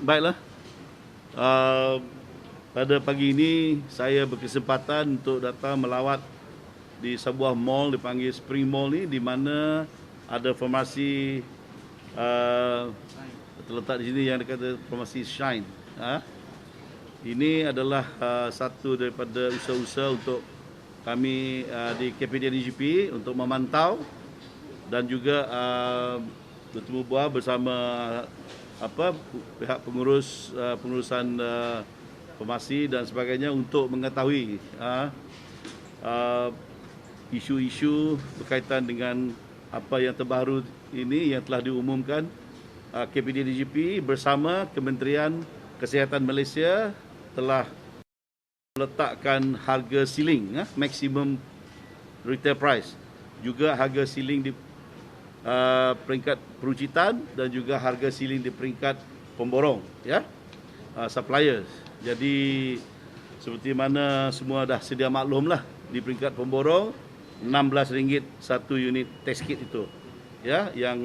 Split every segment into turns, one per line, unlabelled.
Baiklah, uh, pada pagi ini saya berkesempatan untuk datang melawat di sebuah mall dipanggil Spring Mall ni, di mana ada formasi terletak di sini yang dikata formasi Shine. Ini adalah satu daripada usaha-usaha untuk kami di KPDNGP untuk memantau dan juga bertemu bual bersama pihak pengurusan formasi dan sebagainya untuk mengetahui isu-isu berkaitan dengan apa yang terbaru ini yang telah diumumkan KPDNGP bersama Kementerian Kesihatan Malaysia telah meletakkan harga ceiling, maximum retail price, juga harga ceiling di peringkat peruncitan dan juga harga ceiling di peringkat pemborong, suppliers. Jadi seperti mana semua dah sedia maklum lah, di peringkat pemborong RM16 satu unit test kit itu, yang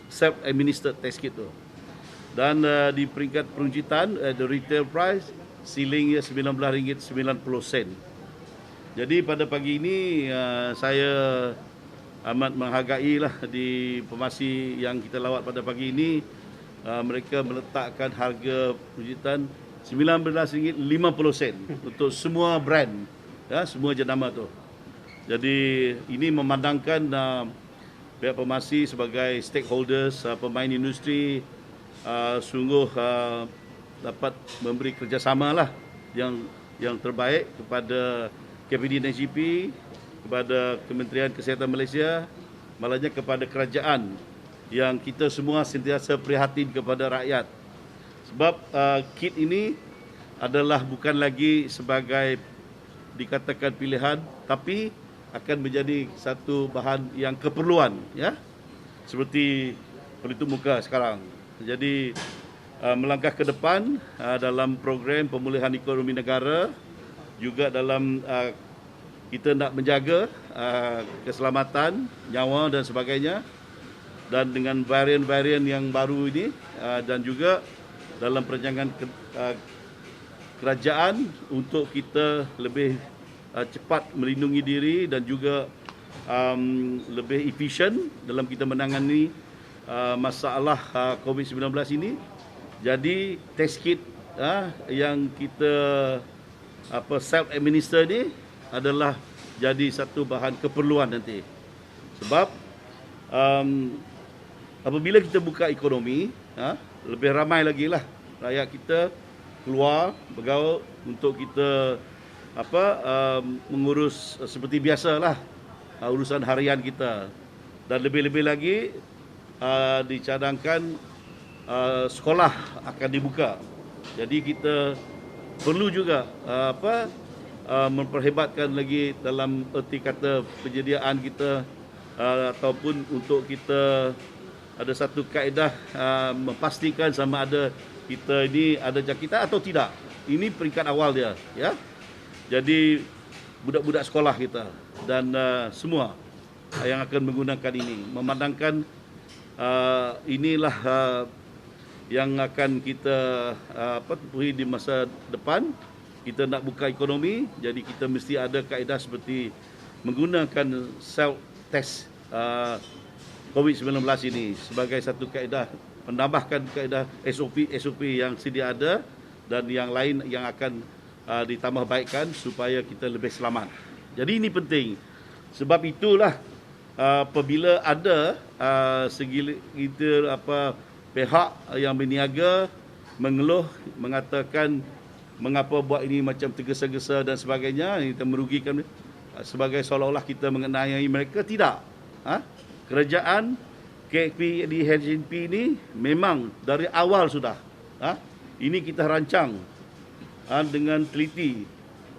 self administered test kit itu. Dan di peringkat peruncitan, the retail price ceilingnya RM19.90. Jadi pada pagi ini saya amat menghargai lah di formasi yang kita lawat pada pagi ini, mereka meletakkan harga peruncitan RM19.50 untuk semua brand, semua jenama tu. Jadi ini memandangkan pihak formasi sebagai stakeholders, pemain industri sungguh dapat memberi kerjasama lah yang terbaik kepada KPDNGP, kepada Kementerian Kesihatan Malaysia, malahnya kepada kerajaan, yang kita semua sentiasa prihatin kepada rakyat. Sebab kit ini adalah bukan lagi sebagai dikatakan pilihan, tapi akan menjadi satu bahan yang keperluan, seperti pelitup muka sekarang. Jadi melangkah ke depan dalam program pemulihan ekonomi negara, juga dalam kita nak menjaga keselamatan, nyawa dan sebagainya, dan dengan varian-varian yang baru ini, dan juga dalam perancangan kerajaan untuk kita lebih cepat melindungi diri dan juga lebih efisien dalam kita menangani masalah COVID-19 ini. Jadi test kit yang kita self-administer ni adalah jadi satu bahan keperluan nanti. Sebab apabila kita buka ekonomi, lebih ramai lagi lah rakyat kita keluar bergaul untuk kita mengurus seperti biasalah urusan harian kita. Dan lebih-lebih lagi dicadangkan sekolah akan dibuka. Jadi kita perlu juga memperhebatkan lagi dalam erti kata penyediaan kita, ataupun untuk kita ada satu kaedah memastikan sama ada kita ini ada jangkitan atau tidak. Ini peringkat awal dia, Jadi budak-budak sekolah kita dan semua yang akan menggunakan ini, memandangkan inilah yang akan kita tempuhi di masa depan. Kita nak buka ekonomi, jadi kita mesti ada kaedah seperti menggunakan self-test COVID-19 ini sebagai satu kaedah, menambahkan kaedah SOP yang sedia ada dan yang lain yang akan ditambah baikkan supaya kita lebih selamat. Jadi ini penting. Sebab itulah apabila ada pihak yang berniaga mengeluh, mengatakan mengapa buat ini macam tergesa-gesa dan sebagainya, kita merugikan, sebagai seolah-olah kita mengenai mereka. Tidak. Kerajaan KPDNGP ini memang dari awal sudah ini kita rancang dengan teliti.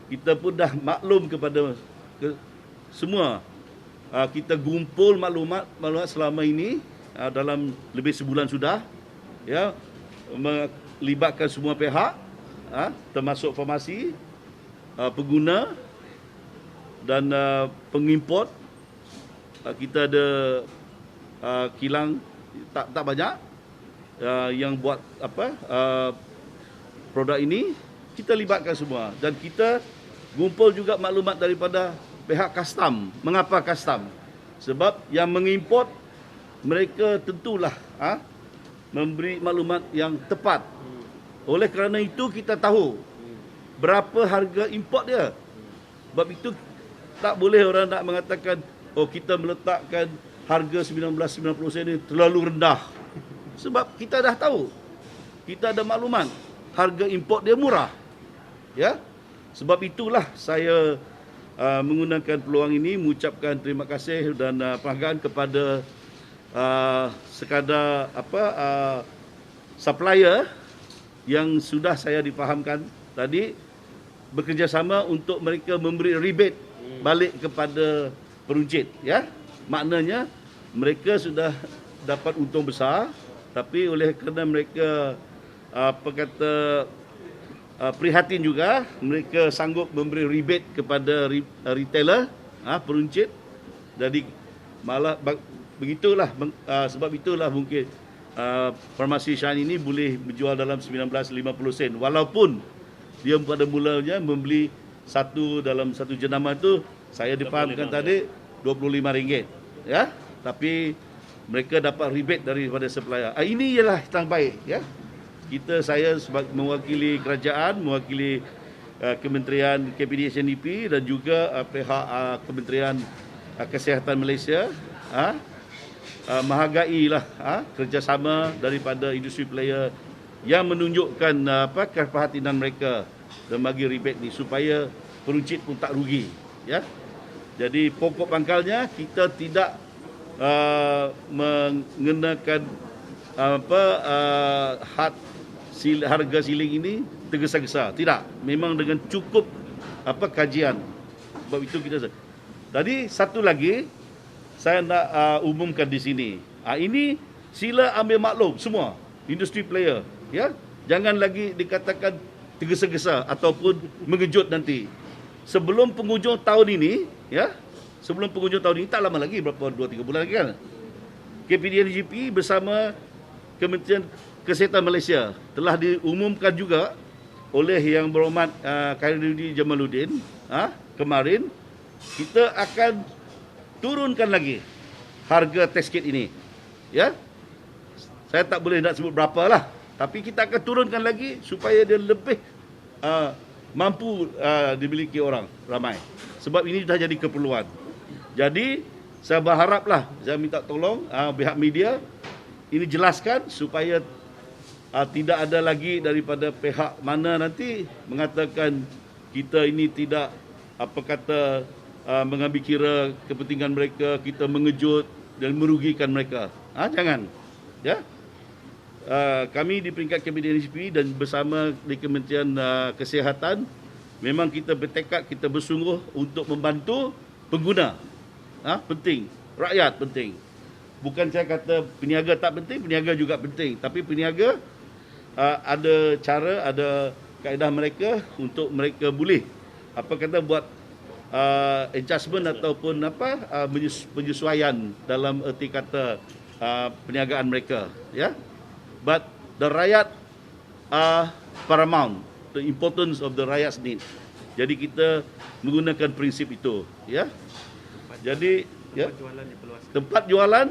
Kita pun dah maklum kepada semua. Kita gumpul maklumat selama ini dalam lebih sebulan sudah, melibatkan semua pihak, termasuk farmasi, pengguna dan pengimport. Kita ada kilang tak banyak, yang buat produk ini, kita libatkan semua dan kita gumpul juga maklumat daripada pihak custom. Mengapa custom? Sebab yang mengimport mereka tentulah memberi maklumat yang tepat. Oleh kerana itu kita tahu berapa harga import dia. Sebab itu tak boleh orang nak mengatakan kita meletakkan harga 19.90 sen ini terlalu rendah. Sebab kita dah tahu. Kita ada maklumat harga import dia murah. Ya. Sebab itulah saya menggunakan peluang ini mengucapkan terima kasih dan penghargaan kepada sekadar supplier yang sudah saya difahamkan tadi bekerjasama untuk mereka memberi rebate balik kepada peruncit, ya. Maknanya mereka sudah dapat untung besar, tapi oleh kerana mereka prihatin juga, mereka sanggup memberi rebate kepada retailer, peruncit. Jadi malah begitulah, sebab itulah mungkin farmasi Shine ini boleh menjual dalam 19.50 sen, walaupun dia pada mulanya membeli dalam satu jenama itu saya difahamkan tadi RM25, ya. Tapi mereka dapat rebate daripada supplier. Ini ialah yang baik, ya. Saya sebagai mewakili kerajaan, mewakili Kementerian KPD-SNDP dan juga pihak Kementerian Kesihatan Malaysia menghargailah kerjasama daripada industri player yang menunjukkan keprihatinan mereka dan bagi rebate ni supaya peruncit pun tak rugi, ya. Jadi pokok pangkalnya kita tidak mengenakan harga siling ini tergesa-gesa. Tidak, memang dengan cukup kajian. Sebab itu kita. Tadi satu lagi saya nak umumkan di sini. Ini sila ambil maklum semua industri player, ya. Jangan lagi dikatakan tergesa-gesa ataupun mengejut nanti. Sebelum penghujung tahun ini, ya. Sebelum penghujung tahun ini tak lama lagi, berapa 2-3 bulan lagi kan. KPD-NGP bersama Kementerian Kesihatan Malaysia telah diumumkan juga oleh Yang Berhormat Khairuddin Jamaluddin kemarin, kita akan turunkan lagi harga test kit ini, ya. Saya tak boleh nak sebut berapa lah, tapi kita akan turunkan lagi supaya dia lebih mampu dimiliki orang ramai. Sebab ini dah jadi keperluan. Jadi saya berharaplah, saya minta tolong pihak media ini jelaskan supaya tidak ada lagi daripada pihak mana nanti mengatakan kita ini tidak mengambil kira kepentingan mereka, kita mengejut dan merugikan mereka. Jangan, ya. Kami di peringkat KPD-NGP dan bersama di Kementerian Kesihatan memang kita bertekad, kita bersungguh untuk membantu pengguna. Penting, rakyat penting. Bukan saya kata peniaga tak penting, peniaga juga penting. Tapi peniaga ada cara, ada kaedah mereka untuk mereka boleh buat adjustment ataupun penyesuaian dalam erti kata perniagaan mereka, ya. But the rakyat are paramount, the importance of the rakyat's need. Jadi kita menggunakan prinsip itu, ya. Jadi tempat jualan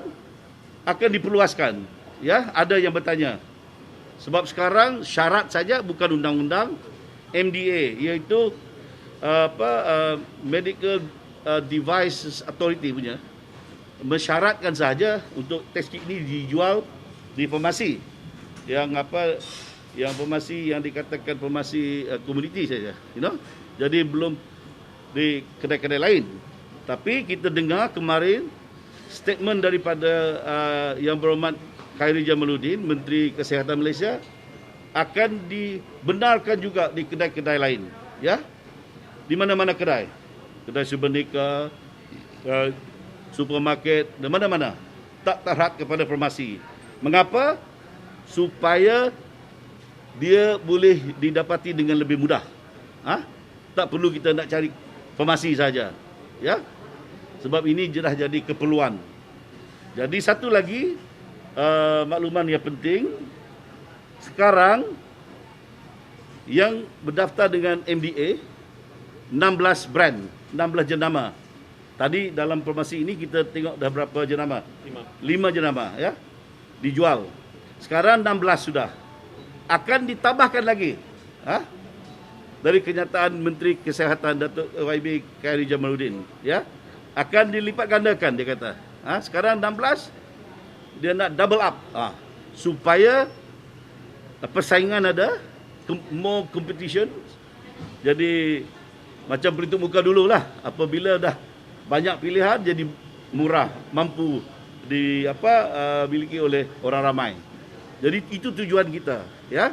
akan diperluaskan, ya. Ada yang bertanya. Sebab sekarang syarat saja bukan undang-undang, MDA iaitu Medical Devices Authority punya mensyaratkan saja untuk test kit ini dijual di farmasi yang farmasi yang dikatakan farmasi komuniti saja, Jadi belum di kedai-kedai lain. Tapi kita dengar kemarin statement daripada Yang Berhormat Khairuddin Jamaluddin, Menteri Kesihatan Malaysia, akan dibenarkan juga di kedai-kedai lain, ya. Di mana-mana kedai Subernika, supermarket, dan mana-mana tak terhad kepada farmasi. Mengapa? Supaya dia boleh didapati dengan lebih mudah. Tak perlu kita nak cari farmasi saja, ya. Sebab ini dah jadi keperluan. Jadi satu lagi makluman yang penting, sekarang yang berdaftar dengan MDA 16 brand, 16 jenama. Tadi dalam informasi ini kita tengok dah berapa jenama? 5 jenama ya. Dijual. Sekarang 16 sudah. Akan ditambahkan lagi. Dari kenyataan Menteri Kesihatan Datuk YB Khairy Jamaluddin ya. Akan dilipat gandakan dia kata. Sekarang 16 dia nak double up supaya persaingan ada, more competition. Jadi macam perhitung muka dululah, apabila dah banyak pilihan jadi murah, mampu miliki oleh orang ramai. Jadi itu tujuan kita ya.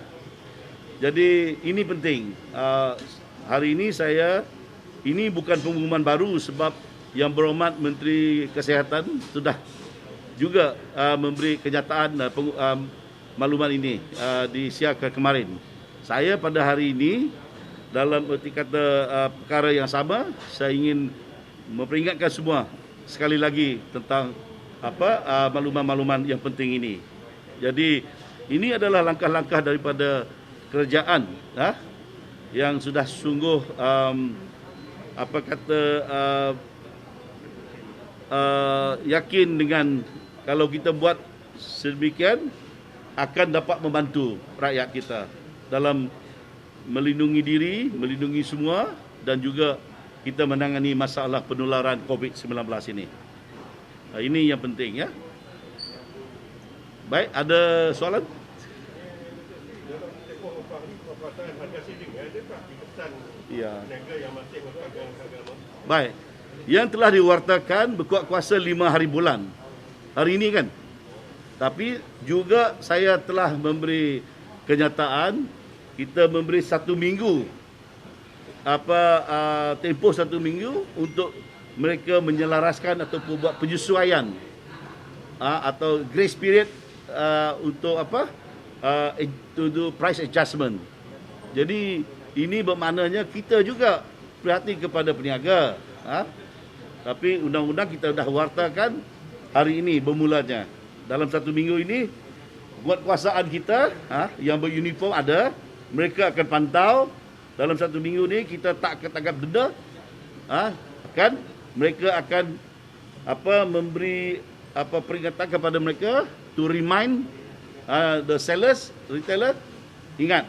Jadi ini penting. Hari ini ini bukan pengumuman baru sebab Yang Berhormat Menteri Kesihatan sudah juga memberi kenyataan maklumat ini disiarkan kemarin. Saya pada hari ini dalam erti kata perkara yang sama, saya ingin memperingatkan semua sekali lagi tentang makluman-makluman yang penting ini. Jadi ini adalah langkah-langkah daripada kerajaan yang sudah sungguh yakin dengan kalau kita buat sedemikian akan dapat membantu rakyat kita dalam melindungi diri, melindungi semua dan juga kita menangani masalah penularan COVID-19 ini. Ini yang penting ya. Baik, ada soalan? Ya. Baik. Yang telah diwartakan berkuat kuasa 5 hari bulan. Hari ini kan. Tapi juga saya telah memberi kenyataan kita memberi 1 minggu tempoh 1 minggu untuk mereka menyelaraskan ataupun buat penyesuaian atau grace period untuk to do price adjustment. Jadi ini bermaknanya kita juga perhati kepada peniaga. Tapi undang-undang kita dah wartakan hari ini bermulanya. Dalam 1 minggu ini buat kuasaan kita yang beruniform ada, mereka akan pantau. Dalam 1 minggu ni kita tak ketangkap denda, mereka akan memberi peringatan kepada mereka to remind the sellers, retailer, ingat,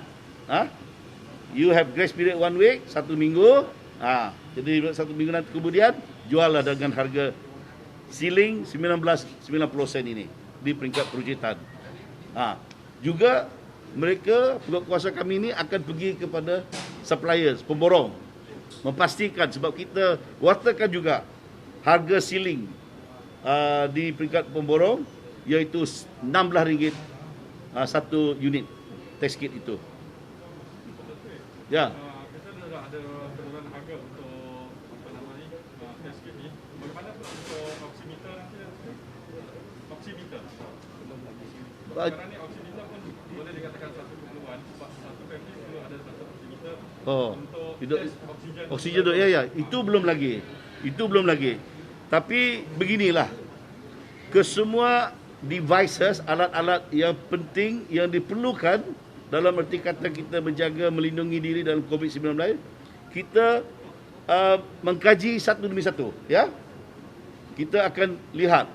you have grace period 1 week, 1 minggu, jadi 1 minggu nanti kemudian juallah dengan harga ceiling 19.90 sen ini di peringkat perujukan. Juga mereka pegawai kuasa kami ini akan pergi kepada suppliers, pemborong, memastikan sebab kita wartakan juga harga ceiling di peringkat pemborong iaitu RM16 satu unit test kit itu. Ya.
Kita dah ada penurunan harga untuk test kit ni. Bagaimana untuk oximeter nanti? Oximeter. Sekarang ni oximeter pun boleh dikatakan satu keperluan sebab satu family perlu ada satu oximeter untuk test oksigen.
Oksigen tu ya, itu belum lagi. Tapi beginilah, kesemua devices, alat-alat yang penting yang diperlukan dalam erti kata kita menjaga melindungi diri dalam COVID-19, kita mengkaji satu demi satu ya. Kita akan lihat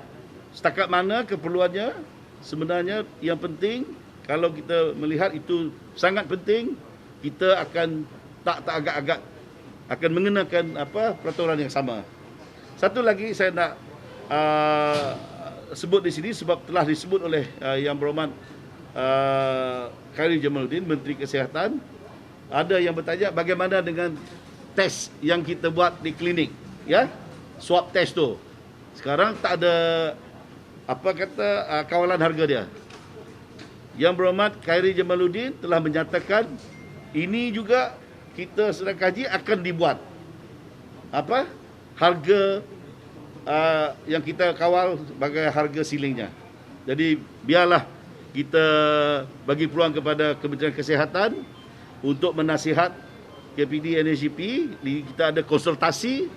setakat mana keperluannya. Sebenarnya yang penting, kalau kita melihat itu sangat penting, kita akan tak agak-agak akan mengenakan peraturan yang sama. Satu lagi saya nak sebut di sini sebab telah disebut oleh Yang Berhormat Khairy Jamaluddin, Menteri Kesihatan. Ada yang bertanya bagaimana dengan test yang kita buat di klinik, ya, swab test tu. Sekarang tak ada kawalan harga dia. Yang Berhormat Khairy Jamaluddin telah menyatakan ini juga kita sedang kaji akan dibuat harga yang kita kawal sebagai harga ceilingnya. Jadi biarlah kita bagi peluang kepada Kementerian Kesihatan untuk menasihat KPD NHCP. Kita ada konsultasi.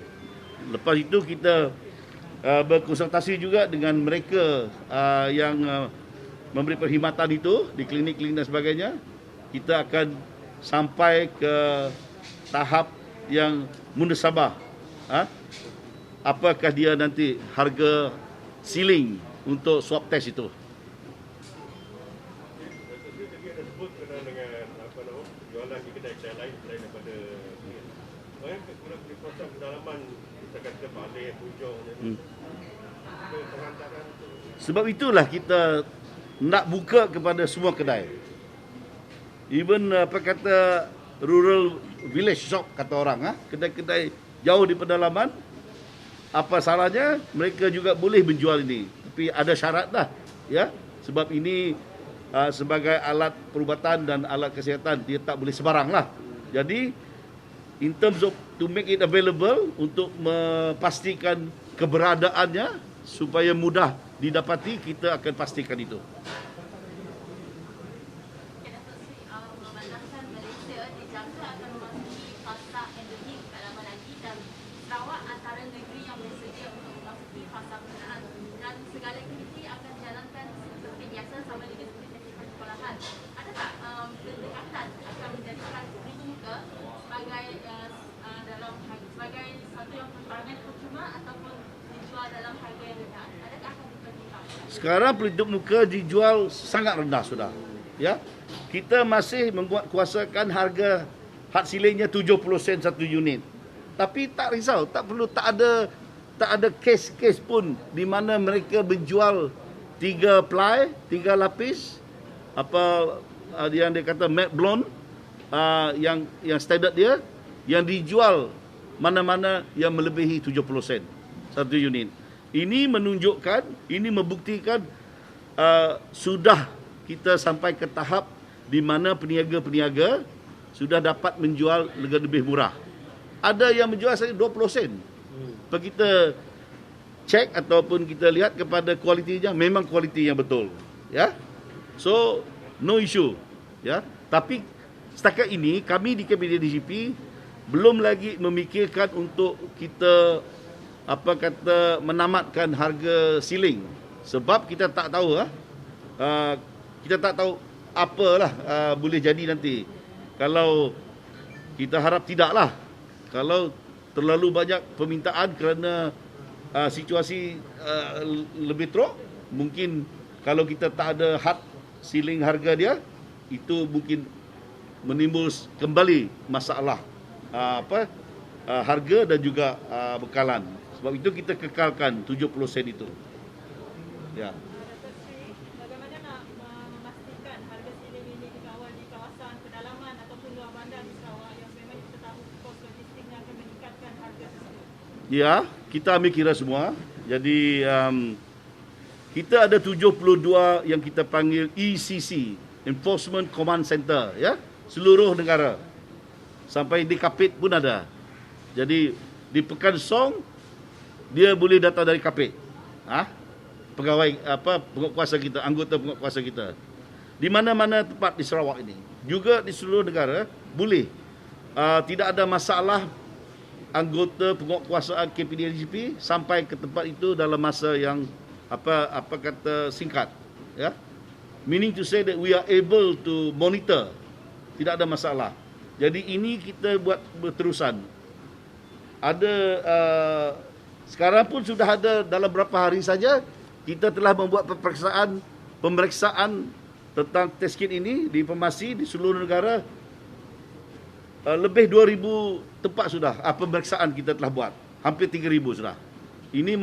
Lepas itu kita berkonsultasi juga dengan mereka yang memberi perkhidmatan itu di klinik-klinik dan sebagainya, kita akan sampai ke tahap yang munasabah. Apakah dia nanti harga ceiling untuk swab test itu?
Tadi ada sebut kena dengan jualan di kedai-kedai lain selain daripada ni. Orang di kawasan pedalaman kita kata balik hujung pengantaran tu.
Sebab itulah kita nak buka kepada semua kedai. Even apa kata rural village shop kata orang, kedai-kedai jauh di pedalaman, apa salahnya mereka juga boleh menjual ini. Tapi ada syarat dah, ya. Sebab ini sebagai alat perubatan dan alat kesihatan, dia tak boleh sebarang lah. Jadi in terms of to make it available, untuk memastikan keberadaannya supaya mudah didapati, kita akan pastikan itu.
Memandangkan Malaysia dijangka akan memasuki fasa endemik tak lama lagi, dan Sarawak antara negeri yang bersedia untuk memasuki fasa penggunaan, dan segala aktiviti akan dijalankan seperti biasa sama juga seperti aktiviti sekolahan. Ada tak pendekatan akan menjadikan pelitup muka sebagai satu yang perangai percuma ataupun dijual dalam harga yang rendah? Adakah akan dipertimbangkan?
Sekarang pelitup muka dijual sangat rendah sudah. Ya, kita masih menguatkuasakan harga had ceilingnya 70 sen satu unit. Tapi tak risau, tak ada kes-kes pun di mana mereka menjual 3 ply, 3 lapis, apa yang dia kata matte blonde, yang standard dia, yang dijual mana-mana yang melebihi 70 sen satu unit. Ini menunjukkan, ini membuktikan sudah kita sampai ke tahap di mana peniaga-peniaga sudah dapat menjual lebih murah. Ada yang menjual saya 20 sen. Kalau kita cek ataupun kita lihat kepada kualitinya, memang kualiti yang betul. Ya. So, no issue. Ya. Tapi setakat ini kami di KPDDJP belum lagi memikirkan untuk kita menamatkan harga ceiling, sebab kita tak tahu kita tak tahu apalah boleh jadi nanti. Kalau kita harap tidaklah, kalau terlalu banyak permintaan kerana situasi lebih teruk, mungkin kalau kita tak ada had ceiling harga dia, itu mungkin menimbul kembali masalah harga dan juga bekalan. Sebab itu kita kekalkan 70 sen itu. Ya.
Bagaimana nak memastikan harga ceiling ini dikawal di kawasan pedalaman ataupun luar bandar di Sarawak yang memang kita tahu kos logistiknya akan meningkatkan harga tersebut?
Ya, kita ambil kira semua. Jadi kita ada 72 yang kita panggil ECC, Enforcement Command Center, ya, seluruh negara. Sampai di Kapit pun ada. Jadi di Pekan Song dia boleh datang dari Kapit. Pegawai penguatkuasa kita, anggota penguatkuasa kita. Di mana-mana tempat di Sarawak ini, juga di seluruh negara boleh. Tidak ada masalah anggota penguatkuasaan KPDDJP sampai ke tempat itu dalam masa yang singkat, ya. Meaning to say that we are able to monitor. Tidak ada masalah. Jadi ini kita buat berterusan. Ada sekarang pun sudah ada dalam beberapa hari saja kita telah membuat pemeriksaan tentang test kit ini di farmasi di seluruh negara. Lebih 2,000 tempat sudah pemeriksaan kita telah buat. Hampir 3,000 sudah. Ini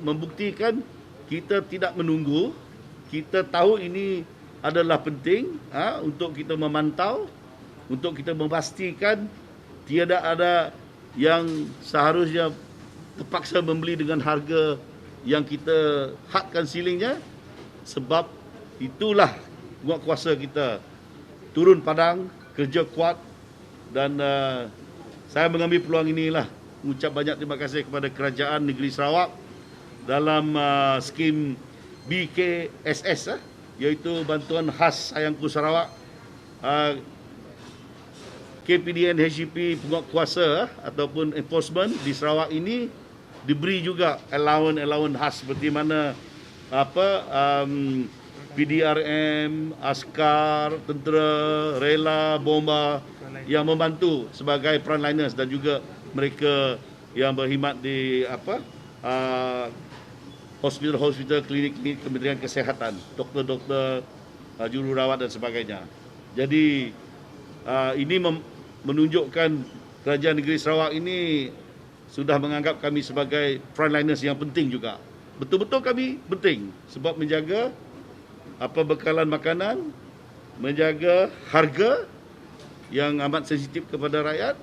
membuktikan kita tidak menunggu. Kita tahu ini adalah penting untuk kita memantau, untuk kita memastikan tiada ada yang seharusnya terpaksa membeli dengan harga yang kita hadkan ceilingnya. Sebab itulah penguatkuasa kita turun padang, kerja kuat, dan saya mengambil peluang inilah mengucap banyak terima kasih kepada Kerajaan Negeri Sarawak dalam skim BKSS, iaitu Bantuan Khas Sayangku Sarawak. KPDN HGP penguatkuasa ataupun enforcement di Sarawak ini diberi juga allowance khas seperti mana PDRM, askar, tentera, rela, bomba yang membantu sebagai frontliners dan juga mereka yang berkhidmat di hospital-hospital, klinik-klinik Kementerian Kesihatan, doktor-doktor, jururawat dan sebagainya. Jadi ini menunjukkan Kerajaan Negeri Sarawak ini sudah menganggap kami sebagai frontliners yang penting juga. Betul-betul kami penting sebab menjaga bekalan makanan, menjaga harga yang amat sensitif kepada rakyat,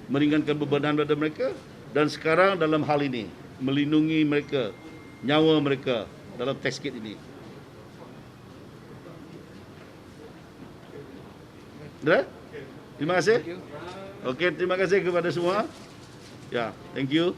meringankan bebanan pada mereka, dan sekarang dalam hal ini melindungi mereka, nyawa mereka dalam test kit ini. Dah? Terima kasih. Okey, terima kasih kepada semua. Ya, thank you.